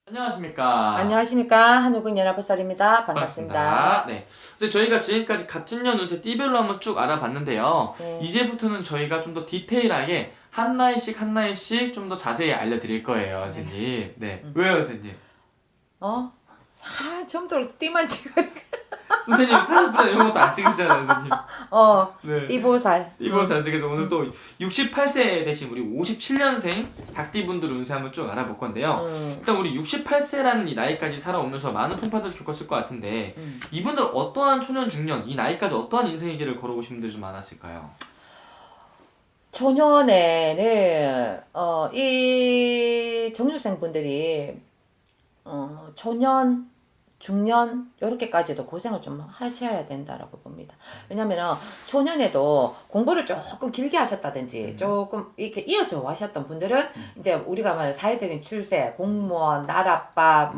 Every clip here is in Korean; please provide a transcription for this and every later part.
안녕하십니까. 안녕하십니까. 한국인 연합보살입니다. 반갑습니다. 네. 그래서 저희가 지금까지 갑진년 운세 띠별로 한번 쭉 알아봤는데요. 네. 이제부터는 저희가 좀 더 디테일하게 한 나이씩 좀 더 자세히 알려드릴 거예요, 선생님. 네. 왜요, 선생님? 처음부터 띠만 찍으 선생님 생각보다 이런 것도 안 찍으시잖아요, 선생님. 네. 띠보살. 띠보살. 그래서 오늘 또 68세 대신 우리 57년생 닭띠분들 운세 한번 쭉 알아볼 건데요. 일단 우리 68세라는 이 나이까지 살아오면서 많은 풍파들을 겪었을 것 같은데 이분들 어떠한 초년 중년 이 나이까지 어떠한 인생의 길을 걸어오신 분들이 좀 많았을까요? 초년에는 이 정유생 분들이 초년, 중년 요렇게까지도 고생을 좀 하셔야 된다라고 봅니다. 왜냐면은 초년에도 공부를 조금 길게 하셨다든지 조금 이렇게 이어져 하셨던 분들은 이제 우리가 말하는 사회적인 출세, 공무원, 나라밥,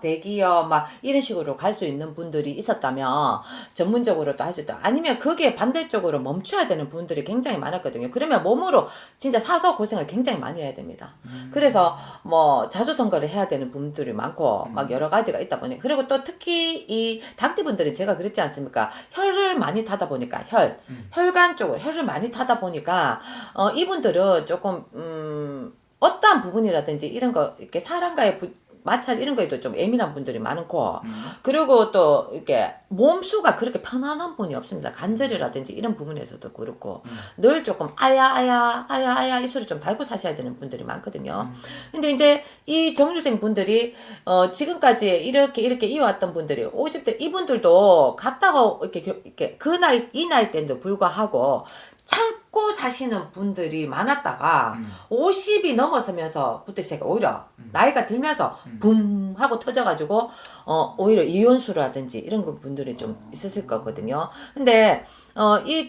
대기업 막 이런 식으로 갈 수 있는 분들이 있었다면 전문적으로 또 할 수 있다. 아니면 거기에 반대쪽으로 멈춰야 되는 분들이 굉장히 많았거든요. 그러면 몸으로 진짜 사서 고생을 굉장히 많이 해야 됩니다. 그래서 뭐 자수성가를 해야 되는 분들이 많고 막 여러 가지가 있다 보니 그리고 또 특히 이 닭띠분들은 제가 그랬지 않습니까? 혈을 많이 타다 보니까 혈관 쪽을 혈을 많이 타다 보니까 이분들은 조금 어떠한 부분이라든지 이런 거 이렇게 사람과의 마찰 이런 거에도 좀 예민한 분들이 많고 그리고 또 이렇게 몸수가 그렇게 편안한 분이 없습니다. 관절이라든지 이런 부분에서도 그렇고 늘 조금 아야 이 소리 좀 달고 사셔야 되는 분들이 많거든요. 근데 이제 이 정유생 분들이 지금까지 이렇게 이어왔던 분들이 50대 이분들도 갔다가 이렇게 이 나이 때도 불구하고 참고 사시는 분들이 많았다가 50이 넘어서면서부터 제가 오히려 나이가 들면서 붐 하고 터져가지고 오히려 이혼수라든지 이런 분들이 좀 있었을 거거든요. 근데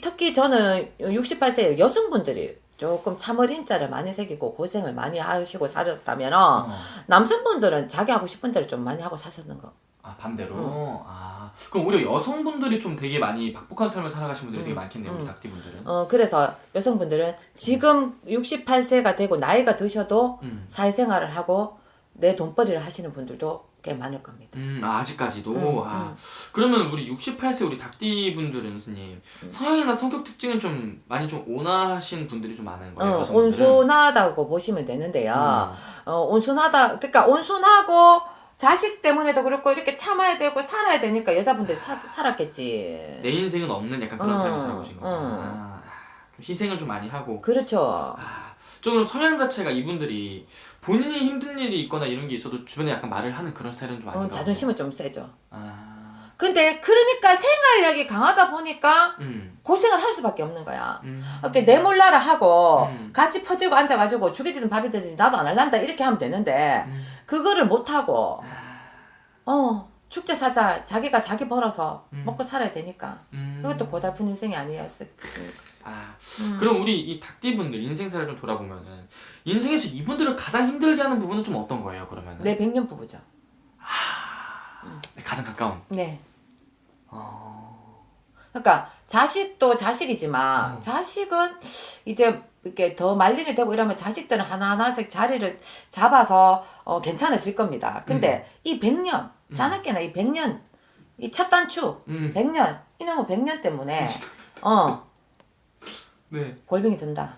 특히 저는 68세 여성분들이 조금 참어린 자를 많이 새기고 고생을 많이 하시고 살았다면 남성분들은 자기 하고 싶은 대로 좀 많이 하고 사셨는 거. 아, 반대로? 그럼 오히려 여성분들이 좀 되게 많이 박복한 삶을 살아가신 분들이 되게 많겠네요, 우리 닭띠분들은. 그래서 여성분들은 지금 68세가 되고 나이가 드셔도 사회생활을 하고 내 돈벌이를 하시는 분들도 꽤 많을 겁니다. 아직까지도? 그러면 우리 68세 우리 닭띠분들은 스님 성향이나 성격 특징은 좀 많이 좀 온화하신 분들이 좀 많은 거예요, 여성분들은? 온순하다고 보시면 되는데요. 그러니까 온순하고 자식 때문에도 그렇고 이렇게 참아야 되고 살아야 되니까 여자분들이 살았겠지. 내 인생은 없는 약간 그런 삶을 살아오신 거구나. 희생을 좀 많이 하고. 그렇죠. 좀 그럼 성향 자체가 이분들이 본인이 힘든 일이 있거나 이런 게 있어도 주변에 약간 말을 하는 그런 스타일은 좀 아닌가? 자존심은 좀 세죠. 근데 그러니까 생활력이 강하다 보니까 고생을 할 수밖에 없는 거야. 이렇게 내 몰라라 하고 같이 퍼지고 앉아가지고 죽이 되든 밥이 되든지 나도 안 할란다 이렇게 하면 되는데 그거를 못하고 축제 사자 자기가 자기 벌어서 먹고 살아야 되니까 그것도 고달픈 인생이 아니었을까. 그럼 우리 이 닭띠분들 인생사를 좀 돌아보면은 인생에서 이분들을 가장 힘들게 하는 부분은 좀 어떤 거예요, 그러면은? 내 백년 부부죠. 가장 가까운. 네. 그러니까 자식도 자식이지만 자식은 이제 이렇게 더 말년이 되고 이러면 자식들은 하나하나씩 자리를 잡아서 괜찮아질 겁니다. 근데 이 100년 자나깨나 이 100년 이 첫 단추 100년 이놈의 100년 때문에 네. 골병이 든다.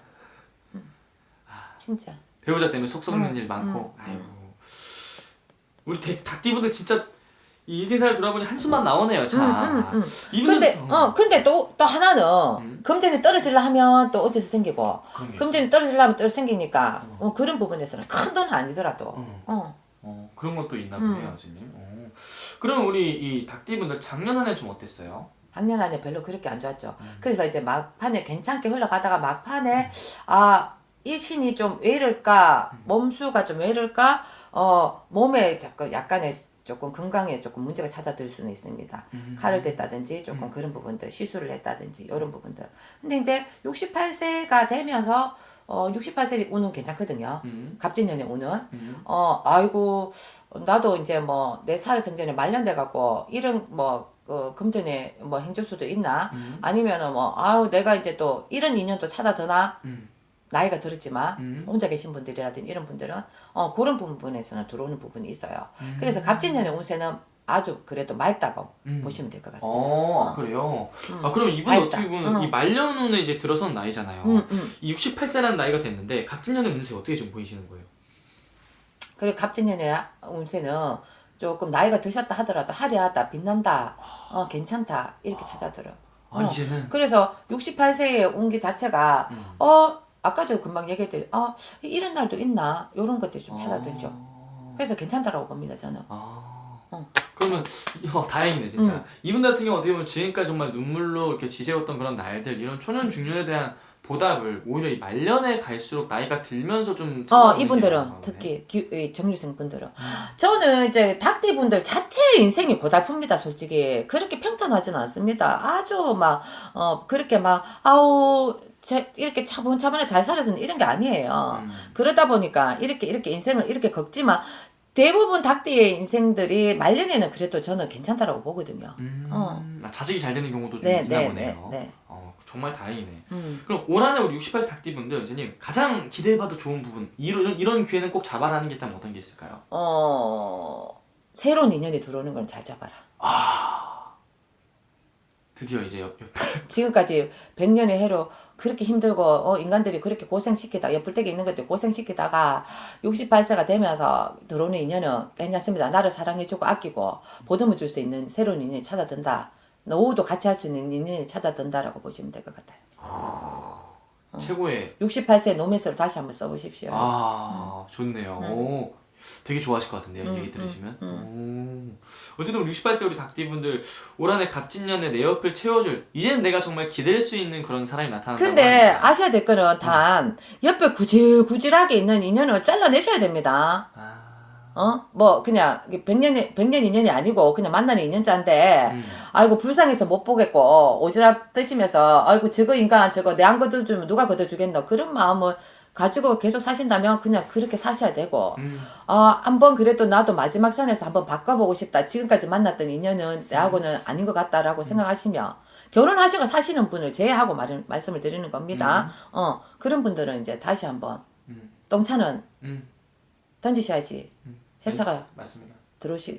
진짜. 배우자 때문에 속 썩는 일 많고. 아이고. 우리 닭띠분들 진짜 이 인생사를 돌아보니 한숨만 나오네요, 참. 근데 또 하나는 금전이 떨어지려 하면 또 어디서 생기고 금전이 떨어지려 하면 또 생기니까 그런 부분에서는 큰 돈은 아니더라도 그런 것도 있나 보네요, 선생님. 그럼 우리 이 닭띠분들 작년 한 해 좀 어땠어요? 작년 안에 별로 그렇게 안 좋았죠. 그래서 이제 막판에 괜찮게 흘러가다가 막판에 이 신이 좀 왜 이럴까, 몸수가 좀 왜 이럴까, 몸에 약간의 조금 건강에 조금 문제가 찾아들 수는 있습니다. 칼을 댔다든지 조금 그런 부분들, 시술을 했다든지 이런 부분들. 근데 이제 68세가 되면서 68세 운은 괜찮거든요. 갑진년의 운은. 아이고 나도 이제 뭐 내 살아생전에 말년돼갖고 이런 금전에 행조수도 있나? 아니면은 내가 이제 또 이런 인연 또 찾아드나? 나이가 들었지만 혼자 계신 분들이라든지 이런 분들은 그런 부분에서는 들어오는 부분이 있어요. 그래서 갑진년의 운세는 아주 그래도 맑다고 보시면 될 것 같습니다. 그래요? 그럼 이분 밝다. 어떻게 보면 이 말년운에 이제 들어선 나이잖아요. 이 68세라는 나이가 됐는데 갑진년의 운세 어떻게 좀 보이시는 거예요? 그리고 갑진년의 운세는 조금 나이가 드셨다 하더라도 화려하다, 빛난다, 괜찮다 이렇게 찾아들어. 이제는 그래서 68세에 온 게 자체가 아까도 금방 얘기했듯이 이런 날도 있나 이런 것들이 좀 찾아들죠. 그래서 괜찮다라고 봅니다 저는. 그러면 다행이네 진짜. 이분 같은 경우 어떻게 보면 지금까지 정말 눈물로 이렇게 지새웠던 그런 날들, 이런 초년 중년에 대한 보답을 오히려 이 말년에 갈수록 나이가 들면서 좀 이분들은 특히 정유생 분들은 저는 이제 닭띠 분들 자체의 인생이 고달픕니다. 솔직히 그렇게 평탄하지는 않습니다. 아주 막 그렇게 막 이렇게 차분차분하게 잘 살아주는 이런 게 아니에요. 그러다 보니까 이렇게 인생을 이렇게 걷지만 대부분 닭띠의 인생들이 말년에는 그래도 저는 괜찮다라고 보거든요. 자식이 잘 되는 경우도 좀 있나 보네요. 정말 다행이네. 그럼 올 한해 우리 68세 닭띠분들 선생님 가장 기대해봐도 좋은 부분, 이런 기회는 꼭 잡아라는 게 있다면 어떤 게 있을까요? 새로운 인연이 들어오는 건 잘 잡아라. 드디어 이제 지금까지 100년의 해로 그렇게 힘들고 인간들이 그렇게 고생시키다 옆불대기 있는 것들 고생시키다가 68세가 되면서 들어오는 인연은 괜찮습니다. 나를 사랑해주고 아끼고 보듬어 줄 수 있는 새로운 인연이 찾아든다. 노후도 같이 할 수 있는 인연이 찾아든다라고 보시면 될 것 같아요. 최고의 68세 노메스를 다시 한번 써보십시오. 좋네요. 되게 좋아하실 것 같은데요, 얘기 들으시면. 어쨌든 우리 68세 우리 닭띠분들 올 한해 갑진년에 내 옆을 채워줄, 이제는 내가 정말 기댈 수 있는 그런 사람이 나타난다고 근데 합니다. 아셔야 될 거는 단 옆에 구질구질하게 있는 인연을 잘라내셔야 됩니다. 뭐 그냥 100년 인연이 아니고 그냥 만나는 인연자인데 아이고 불쌍해서 못 보겠고 오지랖 뜨시면서 아이고 저거 인간 저거 내 안 걷어주면 누가 걷어주겠노 그런 마음을 가지고 계속 사신다면 그냥 그렇게 사셔야 되고 한번 그래도 나도 마지막 선에서 한번 바꿔보고 싶다. 지금까지 만났던 인연은 내하고는 아닌 것 같다라고 생각하시면 결혼하시고 사시는 분을 제외하고 말씀을 드리는 겁니다. 그런 분들은 이제 다시 한번 똥차는 던지셔야지 세차가 맞습니다.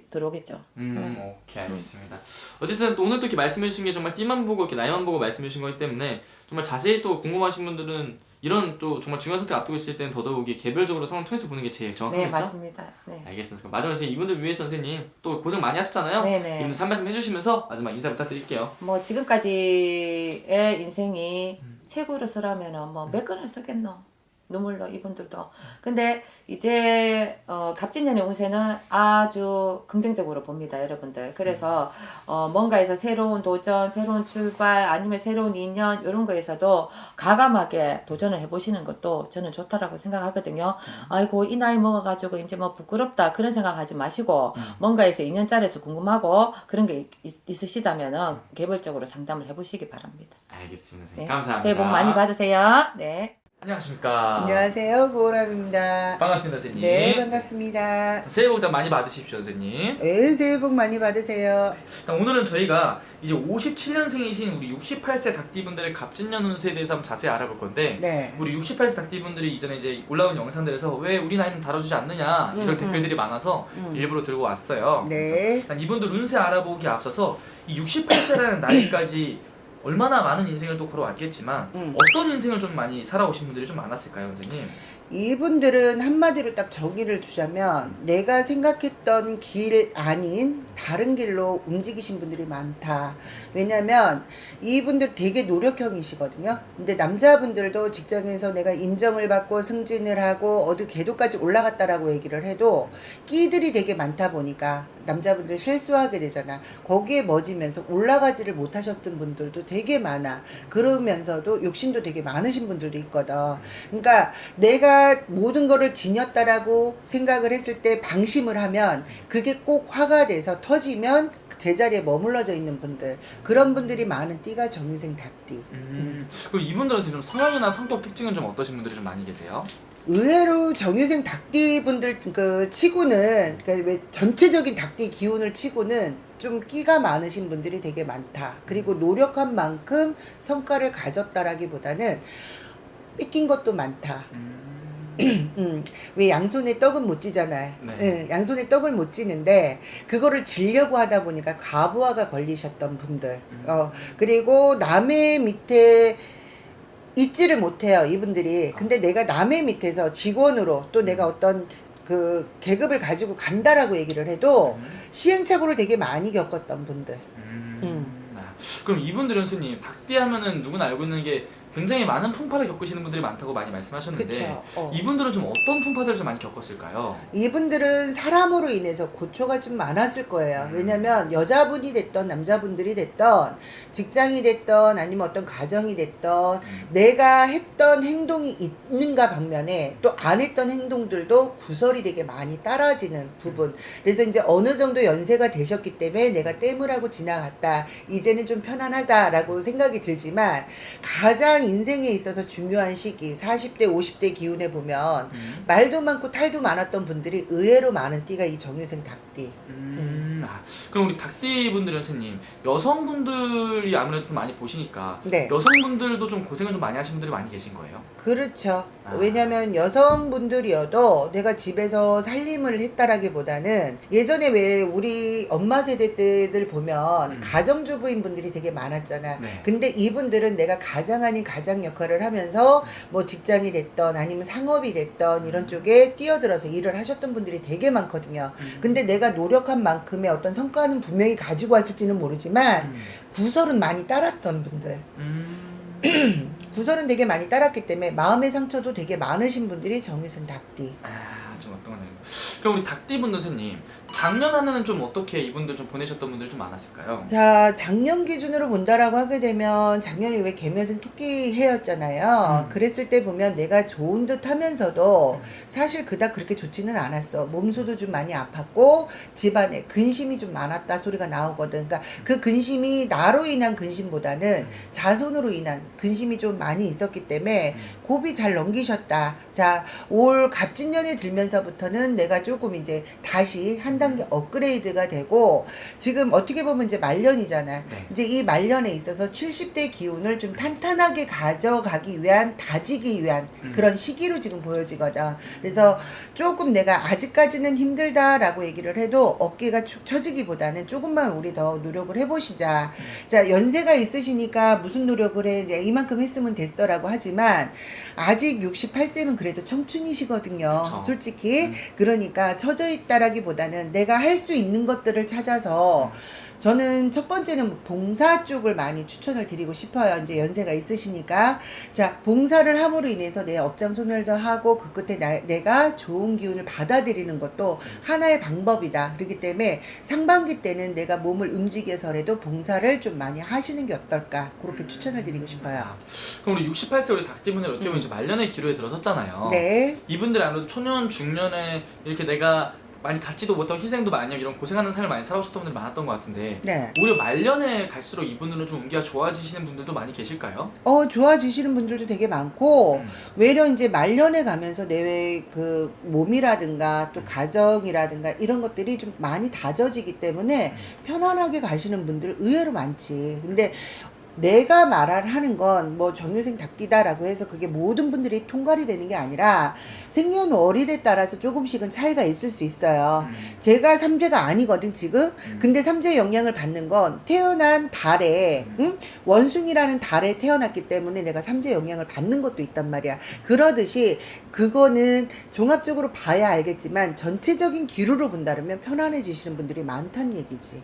들어오겠죠. 오케이, 알겠습니다. 어쨌든 오늘 또 이렇게 말씀해 주신 게 정말 띠만 보고 이렇게 나이만 보고 말씀해 주신 거기 때문에 정말 자세히 또 궁금하신 분들은 이런 또 정말 중요한 선택 앞두고 있을 때는 더더욱이 개별적으로 상황 통해서 보는 게 제일 정확하겠죠? 네, 맞습니다. 네. 알겠습니다. 마지막으로 이분들 위해 선생님 또 고생 많이 하셨잖아요. 네네. 이분들 한 말씀 해주시면서 마지막 인사 부탁드릴게요. 뭐 지금까지의 인생이 최고로서라면은 뭐 몇 건을 쓰겠노? 눈물로 이분들도. 근데 이제 갑진년의 운세는 아주 긍정적으로 봅니다, 여러분들. 그래서 뭔가에서 새로운 도전, 새로운 출발, 아니면 새로운 인연 이런 거에서도 과감하게 도전을 해보시는 것도 저는 좋다라고 생각하거든요. 아이고 이 나이 먹어가지고 이제 뭐 부끄럽다 그런 생각하지 마시고 뭔가에서 인연짤에서 궁금하고 그런 게 있으시다면은 개별적으로 상담을 해보시기 바랍니다. 알겠습니다. 네. 감사합니다. 새해 복 많이 받으세요. 네. 안녕하십니까. 안녕하세요, 고람입니다. 반갑습니다, 선생님. 네, 반갑습니다. 새해 복 일단 많이 받으십시오, 선생님. 네, 새해 복 많이 받으세요. 일단 오늘은 저희가 이제 57년생이신 우리 68세 닭띠분들의 갑진년 운세에 대해서 한번 자세히 알아볼 건데 네. 우리 68세 닭띠분들이 이전에 이제 올라온 영상들에서 왜 우리 나이는 다뤄주지 않느냐 이런 댓글들이 많아서 일부러 들고 왔어요. 네. 그래서 일단 이분들 운세 알아보기에 앞서서 이 68세라는 나이까지 얼마나 많은 인생을 또 걸어왔겠지만 어떤 인생을 좀 많이 살아오신 분들이 좀 많았을까요, 선생님? 이분들은 한마디로 딱 정의를 두자면 내가 생각했던 길 아닌 다른 길로 움직이신 분들이 많다. 왜냐면 이분들 되게 노력형이시거든요. 근데 남자분들도 직장에서 내가 인정을 받고 승진을 하고 어디 궤도까지 올라갔다라고 얘기를 해도 끼들이 되게 많다 보니까 남자분들 실수하게 되잖아. 거기에 머지면서 올라가지를 못하셨던 분들도 되게 많아. 그러면서도 욕심도 되게 많으신 분들도 있거든. 그러니까 내가 모든 거를 지녔다라고 생각을 했을 때 방심을 하면 그게 꼭 화가 돼서 터지면 제자리에 머물러져 있는 분들, 그런 분들이 많은 띠가 정유생 닭띠. 그럼 이분들은 지금 성향이나 성격 특징은 좀 어떠신 분들이 좀 많이 계세요? 의외로 정유생 닭띠 분들 그 치고는, 그러니까 왜 전체적인 닭띠 기운을 치고는 좀 끼가 많으신 분들이 되게 많다. 그리고 노력한 만큼 성과를 가졌다라기보다는 뺏긴 것도 많다. 왜 양손에 떡은 못 쥐잖아요. 네. 예, 양손에 떡을 못 쥐는데 그거를 쥐려고 하다 보니까 과부하가 걸리셨던 분들. 그리고 남의 밑에 있지를 못해요, 이분들이. 근데 내가 남의 밑에서 직원으로 또 내가 어떤 그 계급을 가지고 간다라고 얘기를 해도 시행착오를 되게 많이 겪었던 분들. 그럼 이분들은 스님 닭띠 하면은 누구나 알고 있는 게 굉장히 많은 풍파를 겪으시는 분들이 많다고 많이 말씀하셨는데 그쵸. 이분들은 좀 어떤 풍파들을 좀 많이 겪었을까요? 이분들은 사람으로 인해서 고초가 좀 많았을 거예요. 왜냐면 여자분이 됐던 남자분들이 됐던 직장이 됐던 아니면 어떤 가정이 됐던 내가 했던 행동이 있는가 방면에 또 안 했던 행동들도 구설이 되게 많이 따라지는 부분. 그래서 이제 어느 정도 연세가 되셨기 때문에 내가 땜을 하고 지나갔다. 이제는 좀 편안하다라고 생각이 들지만 가장 인생에 있어서 중요한 시기 40대 50대 기운에 보면 말도 많고 탈도 많았던 분들이 의외로 많은 띠가 이 정유생 닭띠. 그럼 우리 닭띠 분들은 스님 여성분들이 아무래도 좀 많이 보시니까 네. 여성분들도 좀 고생을 좀 많이 하신 분들이 많이 계신 거예요? 그렇죠. 왜냐면 여성분들이어도 내가 집에서 살림을 했다라기보다는 예전에 왜 우리 엄마 세대 때들 보면 가정주부인 분들이 되게 많았잖아. 네. 근데 이분들은 내가 가장 아닌 가장 역할을 하면서 뭐 직장이 됐던 아니면 상업이 됐던 이런 쪽에 뛰어들어서 일을 하셨던 분들이 되게 많거든요. 근데 내가 노력한 만큼의 어떤 성과는 분명히 가지고 왔을지는 모르지만 구설은 많이 따랐던 분들. 구설은 되게 많이 따랐기 때문에 마음의 상처도 되게 많으신 분들이 정유생 닭띠. 좀 어떤 거네요. 그럼 우리 닭띠 분들 스님 작년 한 해는 좀 어떻게 이분들 좀 보내셨던 분들이 좀 많았을까요? 자, 작년 기준으로 본다라고 하게 되면 작년에 왜 개면생 토끼 해였잖아요. 그랬을 때 보면 내가 좋은 듯 하면서도 사실 그닥 그렇게 좋지는 않았어. 몸소도 좀 많이 아팠고 집안에 근심이 좀 많았다 소리가 나오거든. 그러니까 그 근심이 나로 인한 근심보다는 자손으로 인한 근심이 좀 많이 있었기 때문에 고비 잘 넘기셨다. 자, 올 갑진년에 들면서부터는 내가 조금 이제 다시 한 단계 업그레이드가 되고 지금 어떻게 보면 이제 말년이잖아. 네. 이제 이 말년에 있어서 70대 기운을 좀 탄탄하게 가져가기 위한 다지기 위한 그런 시기로 지금 보여지거든. 그래서 조금 내가 아직까지는 힘들다라고 얘기를 해도 어깨가 축 처지기보다는 조금만 우리 더 노력을 해보시자. 자, 연세가 있으시니까 무슨 노력을 해? 이제 이만큼 했으면 됐어라고 하지만 아직 68세면 그래도 청춘이시거든요. 그쵸. 솔직히. 그러니까 처져 있다라기보다는 내가 할 수 있는 것들을 찾아서 저는 첫 번째는 봉사 쪽을 많이 추천을 드리고 싶어요. 이제 연세가 있으시니까. 자, 봉사를 함으로 인해서 내 업장 소멸도 하고 그 끝에 내가 좋은 기운을 받아들이는 것도 하나의 방법이다. 그렇기 때문에 상반기 때는 내가 몸을 움직여서라도 봉사를 좀 많이 하시는 게 어떨까. 그렇게 추천을 드리고 싶어요. 그럼 우리 68세 우리 닭띠분들 어떻게 보면 이제 말년의 기로에 들어섰잖아요. 네. 이분들 아무래도 초년 중년에 이렇게 내가 많이 갖지도 못하고 희생도 많이 하고 이런 고생하는 삶을 많이 살아오셨던 분들이 많았던 것 같은데 네. 오히려 말년에 갈수록 이분들은 좀 운기가 좋아지시는 분들도 많이 계실까요? 좋아지시는 분들도 되게 많고, 외려 이제 말년에 가면서 내 그 몸이라든가 또 가정이라든가 이런 것들이 좀 많이 다져지기 때문에 편안하게 가시는 분들 의외로 많지. 근데 내가 말하는 건 뭐 정유생 닭띠다라고 해서 그게 모든 분들이 통달이 되는 게 아니라 생년월일에 따라서 조금씩은 차이가 있을 수 있어요. 제가 삼재가 아니거든 지금. 근데 삼재 영향을 받는 건 태어난 달에 원숭이라는 달에 태어났기 때문에 내가 삼재 영향을 받는 것도 있단 말이야. 그러듯이 그거는 종합적으로 봐야 알겠지만 전체적인 기류로 본다면 편안해지시는 분들이 많다는 얘기지.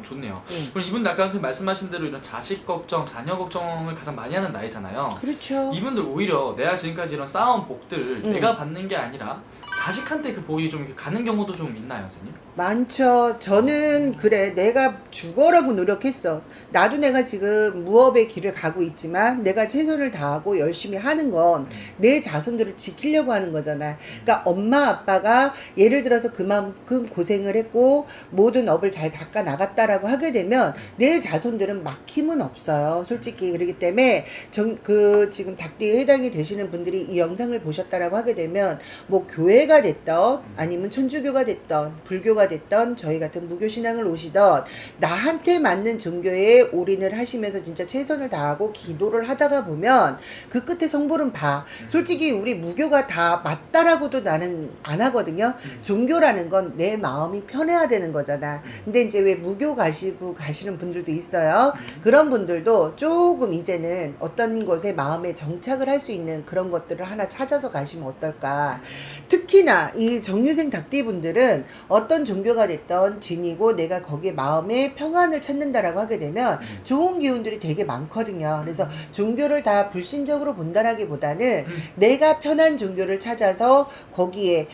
좋네요. 그럼 이분들 아까 선생님 말씀하신 대로 이런 자식 걱정, 자녀 걱정을 가장 많이 하는 나이잖아요. 그렇죠. 이분들 오히려 내가 지금까지 이런 쌓아온 복들 내가 받는 게 아니라 자식한테 그 복이 좀 이렇게 가는 경우도 좀 있나요, 선생님? 많죠. 저는 그래 내가 죽어라고 노력했어. 나도 내가 지금 무업의 길을 가고 있지만 내가 최선을 다하고 열심히 하는 건 내 자손들을 지키려고 하는 거잖아. 그러니까 엄마 아빠가 예를 들어서 그만큼 고생을 했고 모든 업을 잘 닦아 나갔다라고 하게 되면 내 자손들은 막힘은 없어요. 솔직히. 그렇기 때문에 지금 닭띠에 해당이 되시는 분들이 이 영상을 보셨다라고 하게 되면 뭐 교회가 기독교가 됐던 아니면 천주교가 됐던 불교가 됐던 저희 같은 무교신앙을 오시던 나한테 맞는 종교에 올인을 하시면서 진짜 최선을 다하고 기도를 하다가 보면 그 끝에 성불은 봐. 솔직히 우리 무교가 다 맞다라고도 나는 안 하거든요. 종교라는 건 내 마음이 편해야 되는 거잖아. 근데 이제 왜 무교 가시는 분들도 있어요. 그런 분들도 조금 이제는 어떤 것에 마음에 정착을 할 수 있는 그런 것들을 하나 찾아서 가시면 어떨까. 특히나 이 정유생 닭띠분들은 어떤 종교가 됐던 지니고 내가 거기에 마음의 평안을 찾는다라고 하게 되면 좋은 기운들이 되게 많거든요. 그래서 종교를 다 불신적으로 본다라기보다는 내가 편한 종교를 찾아서 거기에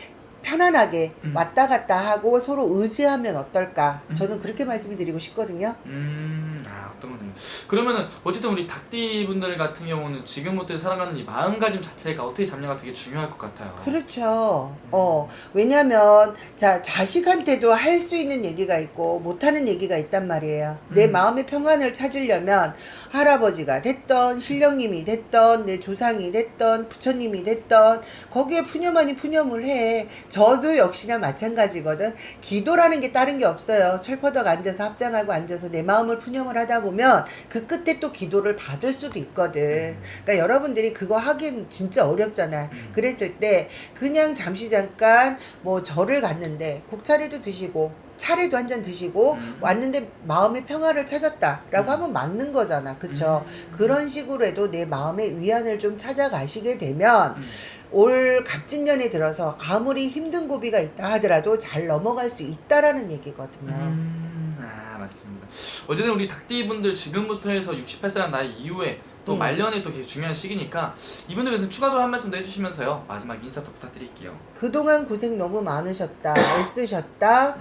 편안하게 왔다 갔다 하고 서로 의지하면 어떨까. 저는 그렇게 말씀을 드리고 싶거든요. 어떤 거네요. 그러면은 어쨌든 우리 닭띠 분들 같은 경우는 지금부터 살아가는 이 마음가짐 자체가 어떻게 잡냐가 되게 중요할 것 같아요. 그렇죠. 왜냐면, 자식한테도 할 수 있는 얘기가 있고, 못하는 얘기가 있단 말이에요. 내 마음의 평안을 찾으려면, 할아버지가 됐던, 신령님이 됐던, 내 조상이 됐던, 부처님이 됐던, 거기에 푸념 아닌 푸념을 해. 저도 역시나 마찬가지거든. 기도라는 게 다른 게 없어요. 철퍼덕 앉아서 합장하고 앉아서 내 마음을 푸념을 하다 보면, 그 끝에 또 기도를 받을 수도 있거든. 그러니까 여러분들이 그거 하기엔 진짜 어렵잖아. 그랬을 때 그냥 잠깐 뭐 절을 갔는데 곡차례도 드시고 차례도 한 잔 드시고 왔는데 마음의 평화를 찾았다라고 하면 맞는 거잖아. 그쵸? 그런 식으로 해도 내 마음의 위안을 좀 찾아가시게 되면 올 갑진년에 들어서 아무리 힘든 고비가 있다 하더라도 잘 넘어갈 수 있다라는 얘기거든요. 맞습니다. 어쨌든 우리 닭띠 분들 지금부터 해서 68세란 나이 이후에 또 말년에 또 되게 중요한 시기니까 이분들 위해서 추가적으로 한 말씀 더 해주시면서요. 마지막 인사 또 부탁드릴게요. 그동안 고생 너무 많으셨다. 애쓰셨다.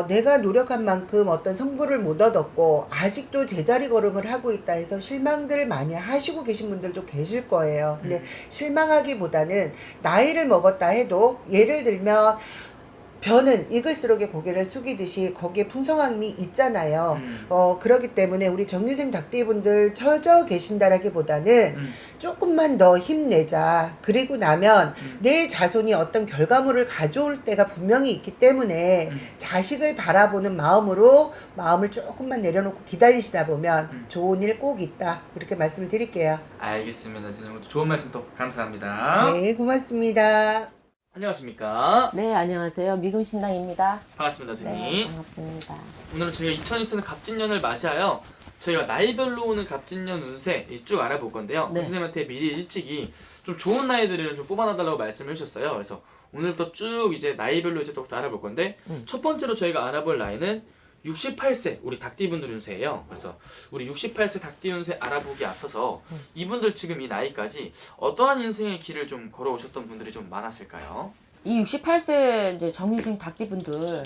내가 노력한 만큼 어떤 성부를 못 얻었고 아직도 제자리 걸음을 하고 있다 해서 실망들을 많이 하시고 계신 분들도 계실 거예요. 근데 실망하기보다는 나이를 먹었다 해도 예를 들면 벼는 익을수록에 고개를 숙이듯이 거기에 풍성함이 있잖아요. 그렇기 때문에 우리 정유생 닭띠분들 처져 계신다라기보다는 조금만 더 힘내자. 그리고 나면 내 자손이 어떤 결과물을 가져올 때가 분명히 있기 때문에 자식을 바라보는 마음으로 마음을 조금만 내려놓고 기다리시다 보면 좋은 일 꼭 있다. 그렇게 말씀을 드릴게요. 알겠습니다. 선생님 좋은 말씀 또 감사합니다. 네, 고맙습니다. 안녕하십니까? 네, 안녕하세요. 미금신당입니다. 반갑습니다, 선생님. 네, 반갑습니다. 오늘은 저희가 2024년 갑진년을 맞이하여 저희가 나이별로 오는 갑진년 운세 쭉 알아볼 건데요. 네. 선생님한테 미리 일찍이 좀 좋은 나이들을 좀 뽑아놔달라고 말씀을 해주셨어요. 그래서 오늘부터 쭉 이제 나이별로 이제 또 알아볼 건데 첫 번째로 저희가 알아볼 나이는 68세 우리 닭띠분들 운세예요. 그래서 우리 68세 닭띠 운세 알아보기 앞서서 이분들 지금 이 나이까지 어떠한 인생의 길을 좀 걸어오셨던 분들이 좀 많았을까요? 이 68세 이제 정인생 닭띠분들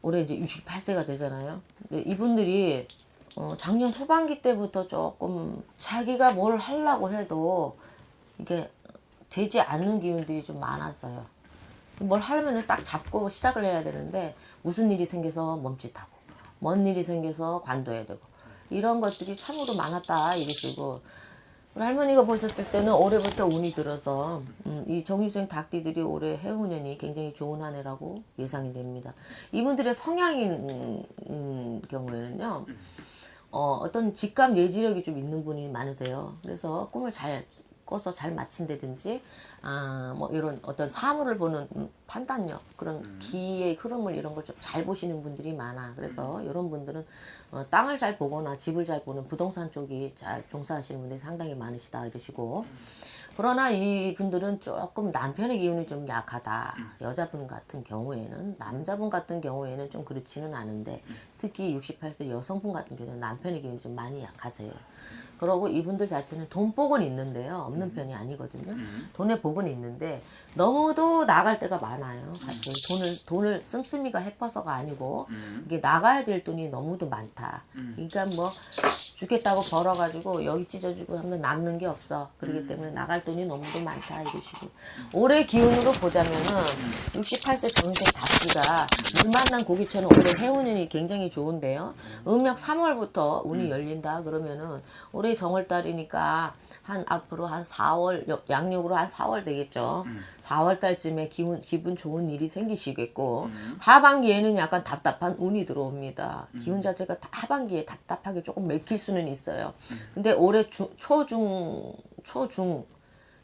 올해 이제 68세가 되잖아요. 근데 이분들이 작년 후반기 때부터 조금 자기가 뭘 하려고 해도 이게 되지 않는 기운들이 좀 많았어요. 뭘 하려면 딱 잡고 시작을 해야 되는데 무슨 일이 생겨서 멈칫하고 먼 일이 생겨서 관둬야 되고 이런 것들이 참으로 많았다 이러시고 우리 할머니가 보셨을 때는 올해부터 운이 들어서 이 정유생 닭띠들이 올해 해운년이 굉장히 좋은 한 해라고 예상이 됩니다. 이분들의 성향인 경우에는요 어떤 직감 내지력이 좀 있는 분이 많으세요. 그래서 꿈을 잘 꿔서 잘 마친다든지 뭐 이런 어떤 사물을 보는 판단력 그런 기의 흐름을 이런 걸 좀 잘 보시는 분들이 많아. 그래서 이런 분들은 땅을 잘 보거나 집을 잘 보는 부동산 쪽이 잘 종사하시는 분들이 상당히 많으시다 이러시고 그러나 이 분들은 조금 남편의 기운이 좀 약하다. 여자분 같은 경우에는 남자분 같은 경우에는 좀 그렇지는 않은데 특히 68세 여성분 같은 경우는 남편의 기운이 좀 많이 약하세요. 그러고 이분들 자체는 돈복은 있는데요. 없는 편이 아니거든요. 돈의 복은 있는데 너무도 나갈 때가 많아요. 사실 돈을 씀씀이가 해퍼서가 아니고 이게 나가야 될 돈이 너무도 많다. 그러니까 뭐 죽겠다고 벌어가지고 여기 찢어주고 하면 남는 게 없어. 그렇기 때문에 나갈 돈이 너무도 많다 이러시고 올해 기운으로 보자면은 68세 정생 닭띠가 물 만난 고기처럼 올해 해운년이 굉장히 좋은데요. 음력 3월부터 운이 열린다 그러면은 올해 정월달이니까 앞으로 한 4월, 양력으로 한 4월 되겠죠. 4월 달쯤에 기분 좋은 일이 생기시겠고, 하반기에는 약간 답답한 운이 들어옵니다. 기운 자체가 하반기에 답답하게 조금 맥힐 수는 있어요. 근데 올해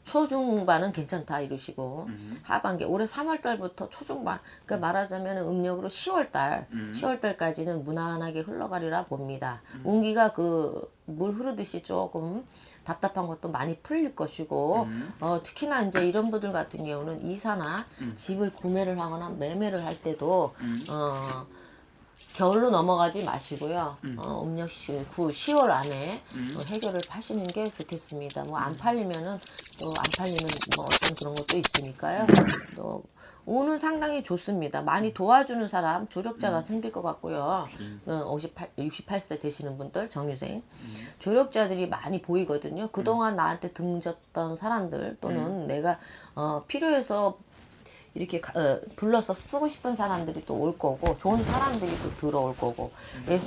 초중반은 괜찮다 이러시고 하반기 올해 3월달부터 초중반 그러니까 말하자면 음력으로 10월달까지는 무난하게 흘러가리라 봅니다. 운기가 그 물 흐르듯이 조금 답답한 것도 많이 풀릴 것이고 특히나 이제 이런 분들 같은 경우는 이사나 집을 구매를 하거나 매매를 할 때도 겨울로 넘어가지 마시고요. 음력 10월 안에 해결을 하시는 게 좋겠습니다. 뭐 안 팔리면은 또 안 팔리는 뭐 어떤 그런 것도 있으니까요. 또 운은 상당히 좋습니다. 많이 도와주는 사람, 조력자가 생길 것 같고요. 68세 되시는 분들, 정유생. 조력자들이 많이 보이거든요. 그동안 나한테 등졌던 사람들 또는 내가 필요해서 이렇게 불러서 쓰고 싶은 사람들이 또 올 거고 좋은 사람들이 또 들어올 거고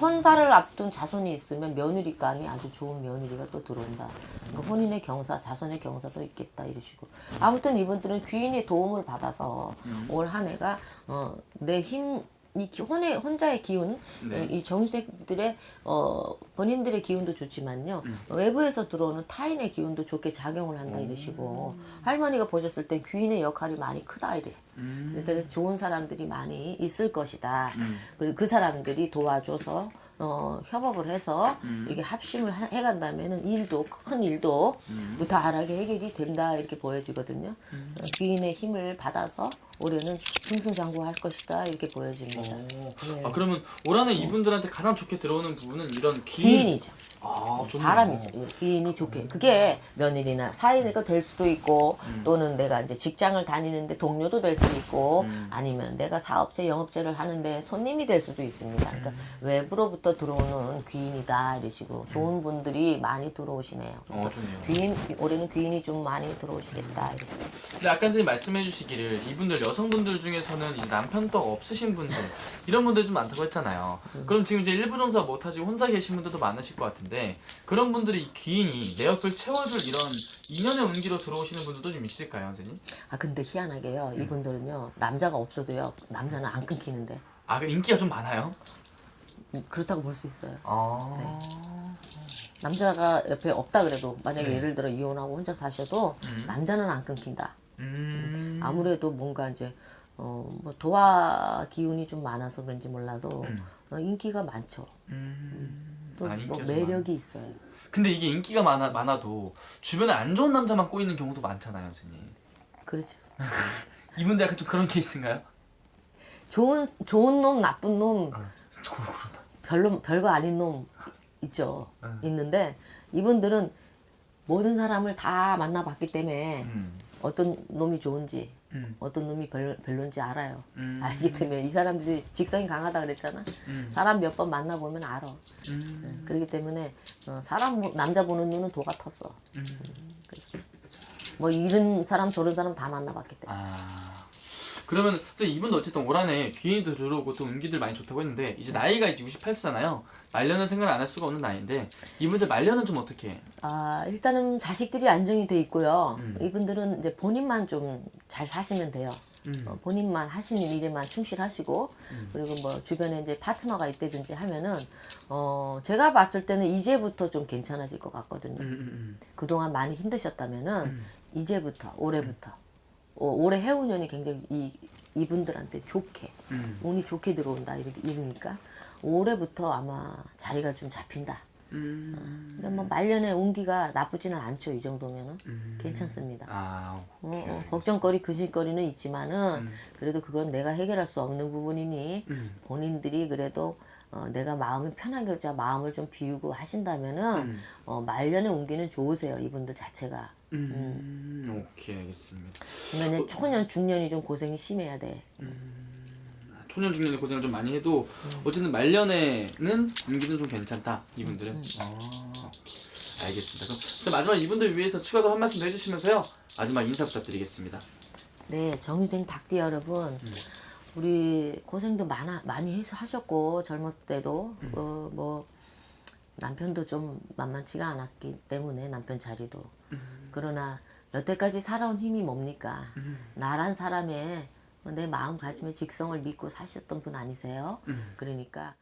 혼사를 앞둔 자손이 있으면 며느리감이 아주 좋은 며느리가 또 들어온다. 그러니까 혼인의 경사, 자손의 경사도 있겠다 이러시고 아무튼 이분들은 귀인의 도움을 받아서 올 한 해가 내 힘 이 혼자의 기운, 네. 이 정유색들의 본인들의 기운도 좋지만요 외부에서 들어오는 타인의 기운도 좋게 작용을 한다 이러시고 할머니가 보셨을 때 귀인의 역할이 많이 크다 이래. 그러니까 좋은 사람들이 많이 있을 것이다. 그리고 그 사람들이 도와줘서 협업을 해서 이렇게 합심을 해간다면은 큰 일도 무탈하게 해결이 된다 이렇게 보여지거든요. 귀인의 힘을 받아서 올해는 승승장구할 것이다 이렇게 보여집니다. 네. 아 그러면 올 한해 이분들한테 가장 좋게 들어오는 부분은 이런 귀인이죠. 아, 좋네요. 사람이죠. 예, 귀인이 좋게. 그게 며느리나 사이가 될 수도 있고, 또는 내가 이제 직장을 다니는데 동료도 될 수도 있고, 아니면 내가 사업체, 영업체를 하는데 손님이 될 수도 있습니다. 그러니까 외부로부터 들어오는 귀인이다 이러시고 좋은 분들이 많이 들어오시네요. 좋네요. 올해는 귀인이 좀 많이 들어오시겠다 이러시고. 근데 아까 선생님 말씀해 주시기를 이분들 여성분들 중에서는 이제 남편 또 없으신 분들 이런 분들 좀 많다고 했잖아요. 그럼 지금 이제 일부 종사 못하시고 혼자 계신 분들도 많으실 것 같은데 그런 분들이 이 귀인이 내 옆을 채워줄 이런 인연의 운기로 들어오시는 분들도 좀 있을까요, 선생님? 아 근데 희한하게요. 이분들은요 남자가 없어도요 남자는 안 끊기는데. 아, 그럼 인기가 좀 많아요? 그렇다고 볼 수 있어요. 아. 남자가 옆에 없다 그래도 만약에 예를 들어 이혼하고 혼자 사셔도 남자는 안 끊긴다. 아무래도 뭔가 이제 뭐 도화 기운이 좀 많아서 그런지 몰라도 인기가 많죠. 또 아, 인기가 뭐 좀 매력이 있어요. 근데 이게 인기가 많아도 주변에 안 좋은 남자만 꼬이는 경우도 많잖아요, 선생님. 그렇죠. 이분들 약간 좀 그런 케이스인가요? 좋은 놈, 나쁜 놈, 별거 아닌 놈 있죠. 있는데 이분들은 모든 사람을 다 만나봤기 때문에 어떤 놈이 좋은지 어떤 놈이 별론지 알아요. 알기 때문에 이 사람들이 직성이 강하다 그랬잖아. 사람 몇 번 만나보면 알아. 그렇기 때문에 남자 보는 눈은 도가 텄어. 뭐 이런 사람 저런 사람 다 만나봤기 때문에. 그러면 선생님 이분도 어쨌든 올 한해 귀인도 들어오고 또 운기들 많이 좋다고 했는데 이제 나이가 이제 68세잖아요. 말년은 생각을 안 할 수가 없는 나이인데 이분들 말년은 좀 어떻게 해요? 일단은 자식들이 안정이 돼 있고요. 이분들은 이제 본인만 좀 잘 사시면 돼요. 본인만 하시는 일에만 충실하시고 그리고 뭐 주변에 이제 파트너가 있다든지 하면은 제가 봤을 때는 이제부터 좀 괜찮아질 것 같거든요. 그동안 많이 힘드셨다면은 이제부터 올해부터 올해 해운년이 굉장히 이분들한테 좋게 운이 좋게 들어온다 이러니까 올해부터 아마 자리가 좀 잡힌다. 근데 뭐 말년에 운기가 나쁘지는 않죠. 이 정도면은 괜찮습니다. 걱정거리, 근심거리는 있지만은 그래도 그건 내가 해결할 수 없는 부분이니 본인들이 그래도 내가 마음이 편하게 마음을 좀 비우고 하신다면은 말년에 운기는 좋으세요. 이분들 자체가. 오케이, 알겠습니다. 그러면 초년, 중년이 좀 고생이 심해야 돼. 초년 중년에 고생을 좀 많이 해도 어쨌든 말년에는 운기는 좀 괜찮다 이분들은. 알겠습니다. 그럼 마지막 이분들 위해서 추가서 한 말씀 더 해주시면서요 마지막 인사 부탁드리겠습니다. 네, 정유생 닭띠 여러분, 우리 고생도 많이 하셨고 젊었을 때도 뭐 남편도 좀 만만치가 않았기 때문에 남편 자리도 그러나 여태까지 살아온 힘이 뭡니까? 나란 사람의 내 마음가짐의 직성을 믿고 사셨던 분 아니세요? 그러니까